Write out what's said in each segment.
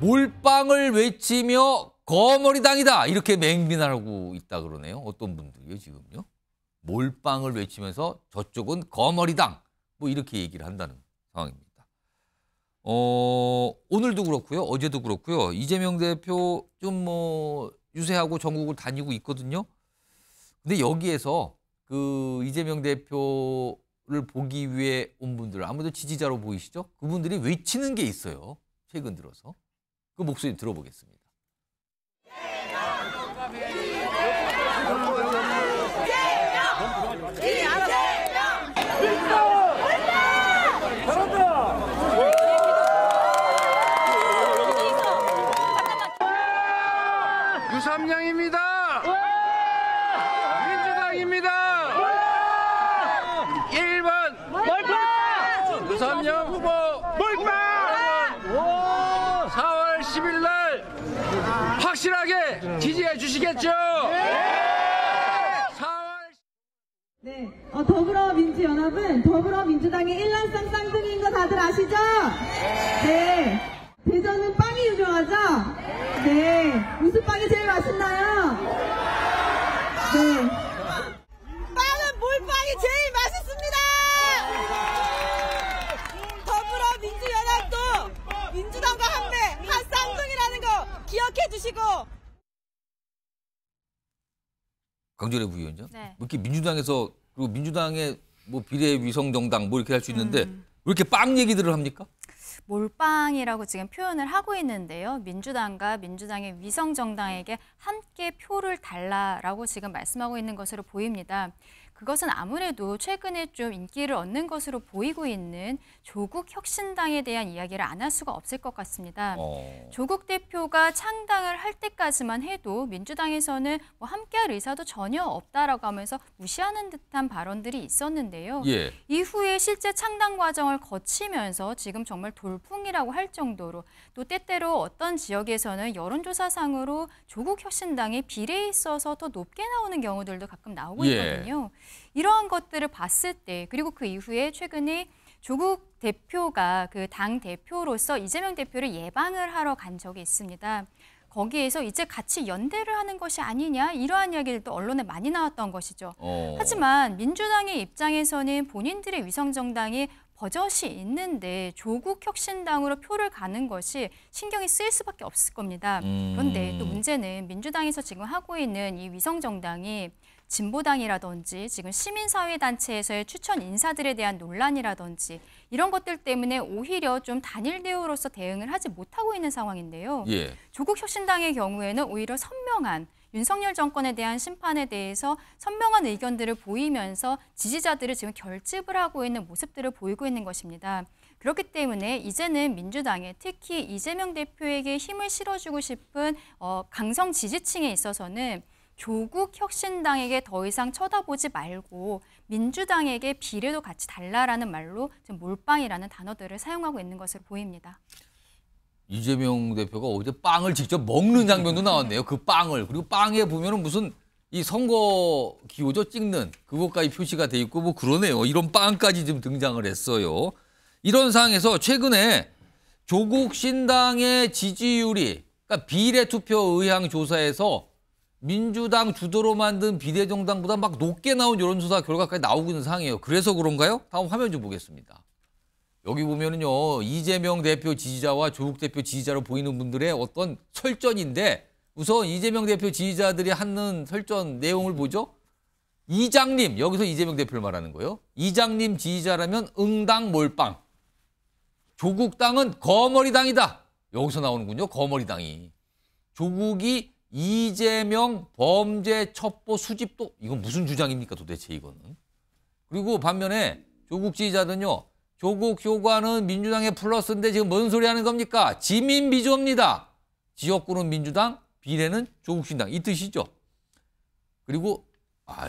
몰빵을 외치며 거머리당이다 이렇게 맹비난하고 있다 그러네요. 어떤 분들이요 지금요. 몰빵을 외치면서 저쪽은 거머리당 뭐 이렇게 얘기를 한다는 상황입니다. 오늘도 그렇고요. 어제도 그렇고요. 이재명 대표 좀 뭐 유세하고 전국을 다니고 있거든요. 근데 여기에서 그 이재명 대표를 보기 위해 온 분들 아무래도 지지자로 보이시죠? 그분들이 외치는 게 있어요. 최근 들어서. 그 목소리 들어보겠습니다. 유삼양입니다. 민주당입니다. 1번 몰빵! 유삼양 후보 몰빵! 4월 10일 날 확실하게 지지해 주시겠죠? 네, 더불어민주연합은 더불어민주당의 일란성 쌍둥이인 거 다들 아시죠? 네, 대전은 빵이 유명하죠? 네, 무슨 빵이 제일 맛있나요? 네, 빵은 몰빵이 제일 맛있습니다! 더불어민주연합도 민주당과 함께 한 쌍둥이라는 거 기억해 주시고. 강준혜 부위원장. 네. 뭐 이렇게 민주당에서 그리고 민주당의 뭐 비례위성정당 뭐 이렇게 할 수 있는데 왜 이렇게 빵 얘기들을 합니까? 몰빵이라고 지금 표현을 하고 있는데요. 민주당과 민주당의 위성정당에게 함께 표를 달라라고 지금 말씀하고 있는 것으로 보입니다. 그것은 아무래도 최근에 좀 인기를 얻는 것으로 보이고 있는 조국 혁신당에 대한 이야기를 안 할 수가 없을 것 같습니다. 조국 대표가 창당을 할 때까지만 해도 민주당에서는 뭐 함께할 의사도 전혀 없다라고 하면서 무시하는 듯한 발언들이 있었는데요. 예. 이후에 실제 창당 과정을 거치면서 지금 정말 돌풍이라고 할 정도로 또 때때로 어떤 지역에서는 여론조사상으로 조국 혁신당의 비례에 있어서 더 높게 나오는 경우들도 가끔 나오고 있거든요. 이러한 것들을 봤을 때 그리고 그 이후에 최근에 조국 대표가 그 당 대표로서 이재명 대표를 예방을 하러 간 적이 있습니다. 거기에서 이제 같이 연대를 하는 것이 아니냐 이러한 이야기들도 언론에 많이 나왔던 것이죠. 하지만 민주당의 입장에서는 본인들의 위성정당이 버젓이 있는데 조국 혁신당으로 표를 가는 것이 신경이 쓰일 수밖에 없을 겁니다. 그런데 또 문제는 민주당에서 지금 하고 있는 이 위성정당이 진보당이라든지 지금 시민사회단체에서의 추천 인사들에 대한 논란이라든지 이런 것들 때문에 오히려 좀 단일 대우로서 대응을 하지 못하고 있는 상황인데요. 예. 조국 혁신당의 경우에는 오히려 선명한 윤석열 정권에 대한 심판에 대해서 선명한 의견들을 보이면서 지지자들을 지금 결집을 하고 있는 모습들을 보이고 있는 것입니다. 그렇기 때문에 이제는 민주당에 특히 이재명 대표에게 힘을 실어주고 싶은 강성 지지층에 있어서는 조국 혁신당에게 더 이상 쳐다보지 말고 민주당에게 비례도 같이 달라라는 말로 지금 몰빵이라는 단어들을 사용하고 있는 것으로 보입니다. 이재명 대표가 어제 빵을 직접 먹는 장면도 나왔네요. 그 빵을. 그리고 빵에 보면은 무슨 이 선거 기호죠 찍는 그것까지 표시가 돼 있고 뭐 그러네요. 이런 빵까지 좀 등장을 했어요. 이런 상황에서 최근에 조국 신당의 지지율이 그러니까 비례 투표 의향 조사에서 민주당 주도로 만든 비례정당보다 막 높게 나온 여론조사 결과까지 나오고 있는 상황이에요. 그래서 그런가요? 다음 화면 좀 보겠습니다. 여기 보면은요, 이재명 대표 지지자와 조국 대표 지지자로 보이는 분들의 어떤 설전인데 우선 이재명 대표 지지자들이 하는 설전 내용을 보죠. 이장님, 여기서 이재명 대표를 말하는 거예요. 이장님 지지자라면 응당 몰빵. 조국당은 거머리당이다. 여기서 나오는군요, 거머리당이. 조국이 이재명 범죄 첩보 수집도 이건 무슨 주장입니까 도대체 이거는. 그리고 반면에 조국 지지자들은요. 조국 효과는 민주당의 플러스인데 지금 뭔 소리 하는 겁니까? 지민 비조입니다. 지역구는 민주당, 비례는 조국신당 이 뜻이죠. 그리고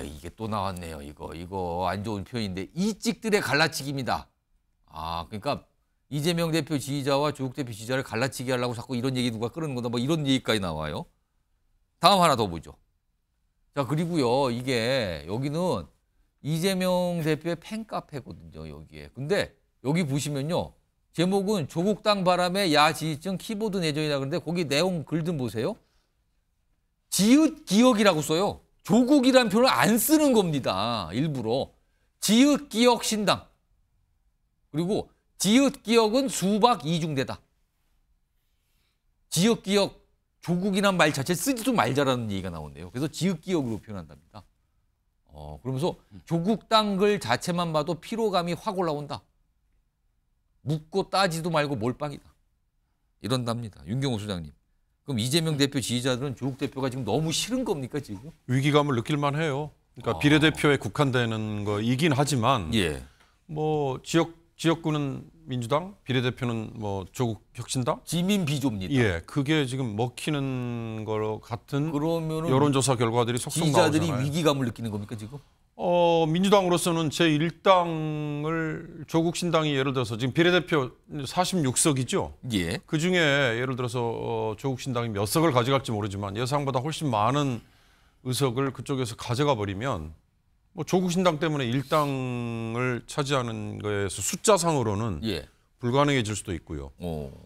이게 또 나왔네요. 이거 안 좋은 표현인데 이찍들의 갈라치기입니다. 그러니까 이재명 대표 지지자와 조국 대표 지지자를 갈라치기 하려고 자꾸 이런 얘기 누가 끌는 거다 뭐 이런 얘기까지 나와요. 다음 하나 더 보죠. 자, 그리고요, 이게 여기는 이재명 대표의 팬카페거든요, 여기에. 근데 여기 보시면요, 제목은 조국 땅 바람에 야 지지층 키보드 내전이라 그러는데 거기 내용 글 좀 보세요. 지읒 기억이라고 써요. 조국이란 표현을 안 쓰는 겁니다. 일부러. 지읒 기억 신당. 그리고 지읒 기억은 수박 이중대다. 지읒 기억 조국이란 말 자체 쓰지도 말자라는 얘기가 나오는데요. 그래서 지읒 기억으로 표현한답니다. 그러면서 조국 땅 글 자체만 봐도 피로감이 확 올라온다. 묻고 따지도 말고 몰빵이다. 이런답니다. 윤경호 소장님. 그럼 이재명 대표 지지자들은 조국 대표가 지금 너무 싫은 겁니까 지금? 위기감을 느낄만 해요. 그러니까 비례대표에 국한되는 거이긴 하지만 예. 뭐 지역구는 민주당, 비례대표는 뭐 조국 혁신당? 지민 비조입니다. 예, 그게 지금 먹히는 거 같은 그러면은 여론조사 결과들이 속속 지지자들이 나오잖아요. 위기감을 느끼는 겁니까 지금? 민주당으로서는 제1당을 조국 신당이 예를 들어서 지금 비례대표 46석이죠. 예. 그중에 예를 들어서 조국 신당이 몇 석을 가져갈지 모르지만 예상보다 훨씬 많은 의석을 그쪽에서 가져가 버리면 뭐 조국 신당 때문에 1당을 차지하는 거에서 숫자상으로는 예. 불가능해질 수도 있고요.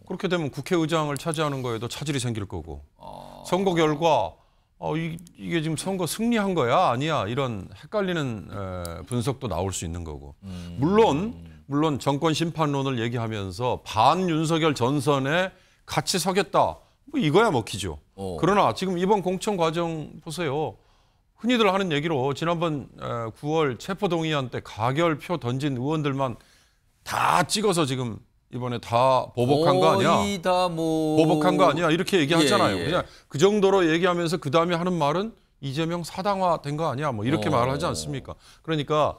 그렇게 되면 국회의장을 차지하는 거에도 차질이 생길 거고 선거 결과 이게 지금 선거 승리한 거야 아니야 이런 헷갈리는 분석도 나올 수 있는 거고 물론 정권 심판론을 얘기하면서 반윤석열 전선에 같이 서겠다 뭐 이거야 먹히죠. 그러나 지금 이번 공천 과정 보세요. 흔히들 하는 얘기로 지난번 9월 체포동의안 때 가결표 던진 의원들만 다 찍어서 지금 이번에 다 보복한 거 아니야? 거의 다 뭐 보복한 거 아니야? 이렇게 얘기하잖아요. 예. 그냥 그 정도로 얘기하면서 그 다음에 하는 말은 이재명 사당화 된 거 아니야? 뭐 이렇게 말을 하지 않습니까? 그러니까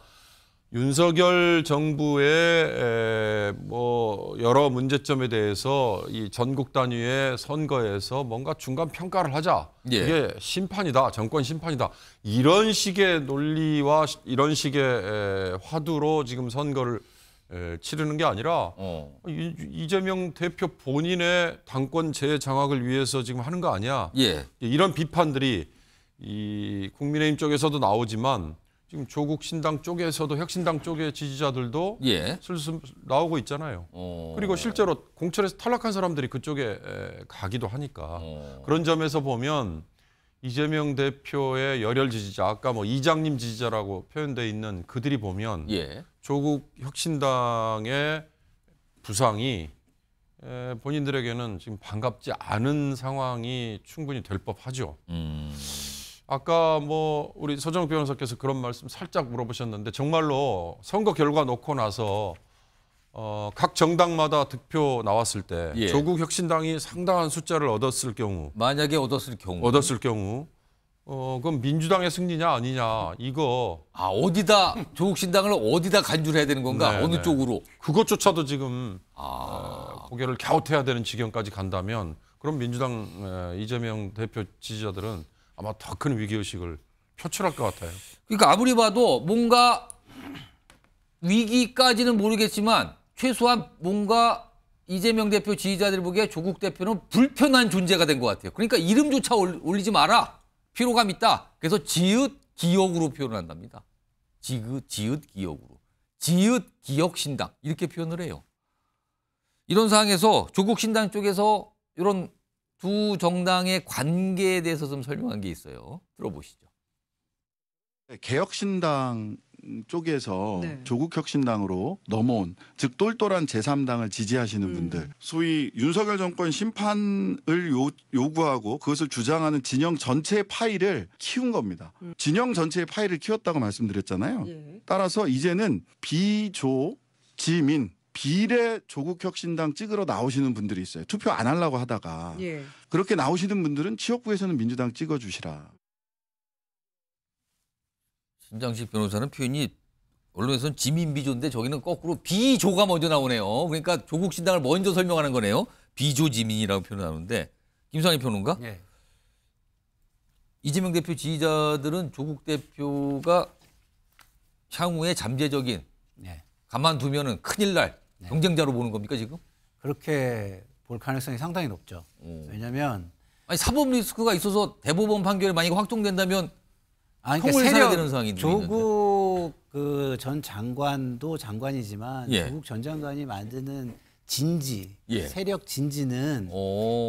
윤석열 정부의 뭐 여러 문제점에 대해서 이 전국 단위의 선거에서 뭔가 중간 평가를 하자. 예. 이게 심판이다. 정권 심판이다. 이런 식의 논리와 이런 식의 화두로 지금 선거를 치르는 게 아니라 이재명 대표 본인의 당권 재장악을 위해서 지금 하는 거 아니야. 예. 이런 비판들이 이 국민의힘 쪽에서도 나오지만 지금 조국 신당 쪽에서도 혁신당 쪽의 지지자들도 예. 슬슬 나오고 있잖아요. 그리고 실제로 공천에서 탈락한 사람들이 그쪽에 가기도 하니까 그런 점에서 보면 이재명 대표의 열혈 지지자, 아까 뭐 이장님 지지자라고 표현돼 있는 그들이 보면 예. 조국 혁신당의 부상이 본인들에게는 지금 반갑지 않은 상황이 충분히 될 법하죠. 아까 뭐 우리 서정욱 변호사께서 그런 말씀 살짝 물어보셨는데 정말로 선거 결과 놓고 나서 각 정당마다 득표 나왔을 때 예. 조국 혁신당이 상당한 숫자를 얻었을 경우 만약에 얻었을 경우 그럼 민주당의 승리냐 아니냐 이거 어디다 조국 신당을 어디다 간주를 해야 되는 건가? 네, 어느 네. 쪽으로? 그것조차도 지금 고개를 갸웃해야 되는 지경까지 간다면 그럼 민주당 이재명 대표 지지자들은 아마 더 큰 위기의식을 표출할 것 같아요. 그러니까 아무리 봐도 뭔가 위기까지는 모르겠지만 최소한 뭔가 이재명 대표 지지자들 보기에 조국 대표는 불편한 존재가 된 것 같아요. 그러니까 이름조차 올리지 마라. 피로감 있다. 그래서 지읒 기억으로 표현을 한답니다. 지읒 기억으로. 지읒 기억 신당 이렇게 표현을 해요. 이런 상황에서 조국 신당 쪽에서 이런 두 정당의 관계에 대해서 좀 설명한 게 있어요. 들어보시죠. 개혁신당 쪽에서 조국혁신당으로 넘어온 즉 똘똘한 제3당을 지지하시는 분들 소위 윤석열 정권 심판을 요구하고 그것을 주장하는 진영 전체의 파이를 키운 겁니다. 진영 전체의 파이를 키웠다고 말씀드렸잖아요. 따라서 이제는 비조 지민 비례 조국혁신당 찍으러 나오시는 분들이 있어요. 투표 안 하려고 하다가 그렇게 나오시는 분들은 지역구에서는 민주당 찍어주시라. 신장식 변호사는 표현이 언론에서는 지민비조인데 저기는 거꾸로 비조가 먼저 나오네요. 그러니까 조국 신당을 먼저 설명하는 거네요. 비조지민이라고 표현하는데 김상희 평론가? 예. 이재명 대표 지지자들은 조국 대표가 향후에 잠재적인 네. 가만두면은 큰일 날 경쟁자로 보는 겁니까 지금? 그렇게 볼 가능성이 상당히 높죠. 왜냐하면 아니 사법 리스크가 있어서 대법원 판결이 만약에 확정된다면 그러니까 형을 살아야 되는 상황이 조국 그 전 장관도 장관이지만 예. 조국 전 장관이 만드는 진지, 예. 세력 진지는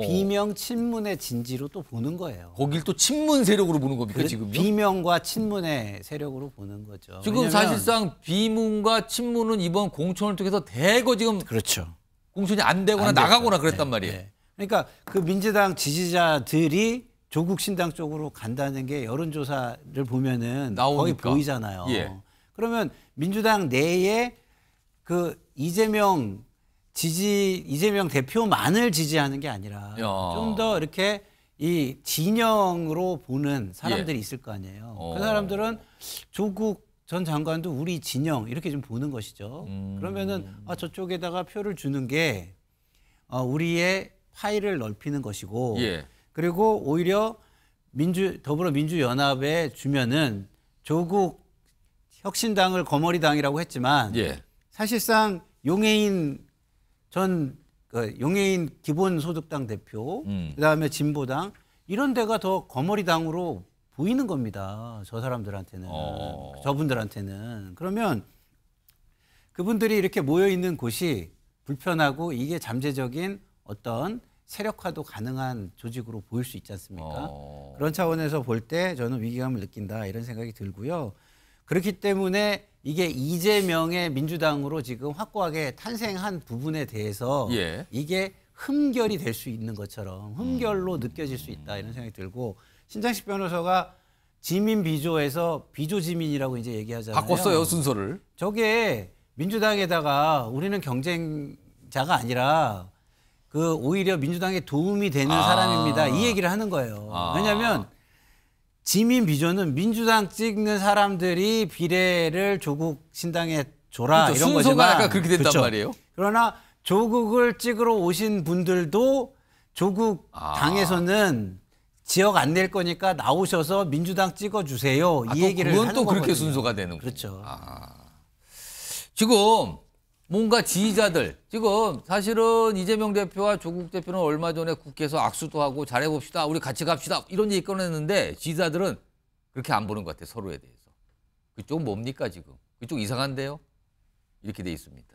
비명 친문의 진지로 또 보는 거예요. 거길 또 친문 세력으로 보는 겁니까 지금요? 비명과 친문의 세력으로 보는 거죠. 지금 왜냐면- 사실상 비문과 친문은 이번 공천을 통해서 대거 지금 그렇죠. 공천이 안 되거나 안 됐죠. 나가거나 그랬단 네, 말이에요. 네. 그러니까 그 민주당 지지자들이 조국 신당 쪽으로 간다는 게 여론조사를 보면은 거의 나오니까. 보이잖아요. 예. 그러면 민주당 내에 그 이재명 대표만을 지지하는 게 아니라 좀 더 이렇게 이 진영으로 보는 사람들이 있을 거 아니에요. 그 사람들은 조국 전 장관도 우리 진영 이렇게 좀 보는 것이죠. 그러면은 저쪽에다가 표를 주는 게 우리의 파일을 넓히는 것이고 예. 그리고 오히려 더불어민주연합에 주면은 조국 혁신당을 거머리당이라고 했지만 예. 사실상 용해인 기본소득당 대표, 그다음에 진보당 이런 데가 더 거머리당으로 보이는 겁니다. 저 사람들한테는, 저분들한테는. 그러면 그분들이 이렇게 모여 있는 곳이 불편하고 이게 잠재적인 어떤 세력화도 가능한 조직으로 보일 수 있지 않습니까? 그런 차원에서 볼 때 저는 위기감을 느낀다 이런 생각이 들고요. 그렇기 때문에 이게 이재명의 민주당으로 지금 확고하게 탄생한 부분에 대해서 예. 이게 흠결이 될 수 있는 것처럼 흠결로 느껴질 수 있다 이런 생각이 들고 신장식 변호사가 지민 비조에서 비조 지민이라고 이제 얘기하잖아요. 바꿨어요 순서를. 저게 민주당에다가 우리는 경쟁자가 아니라 그 오히려 민주당에 도움이 되는 사람입니다. 이 얘기를 하는 거예요. 왜냐하면 지민 비조는 민주당 찍는 사람들이 비례를 조국 신당에 줘라 그렇죠. 이런 순서가 거지만 약간 그렇게 된단 그렇죠. 말이에요. 그러나 조국을 찍으러 오신 분들도 조국 당에서는 지역 안 낼 거니까 나오셔서 민주당 찍어주세요. 이 얘기를 그건 하는 또 거거든요. 그렇게 순서가 되는 거죠. 그렇죠. 지금 뭔가 지지자들 지금 사실은 이재명 대표와 조국 대표는 얼마 전에 국회에서 악수도 하고 잘해봅시다. 우리 같이 갑시다. 이런 얘기 꺼냈는데 지지자들은 그렇게 안 보는 것 같아요. 서로에 대해서. 그쪽은 뭡니까 지금? 그쪽 이상한데요? 이렇게 돼 있습니다.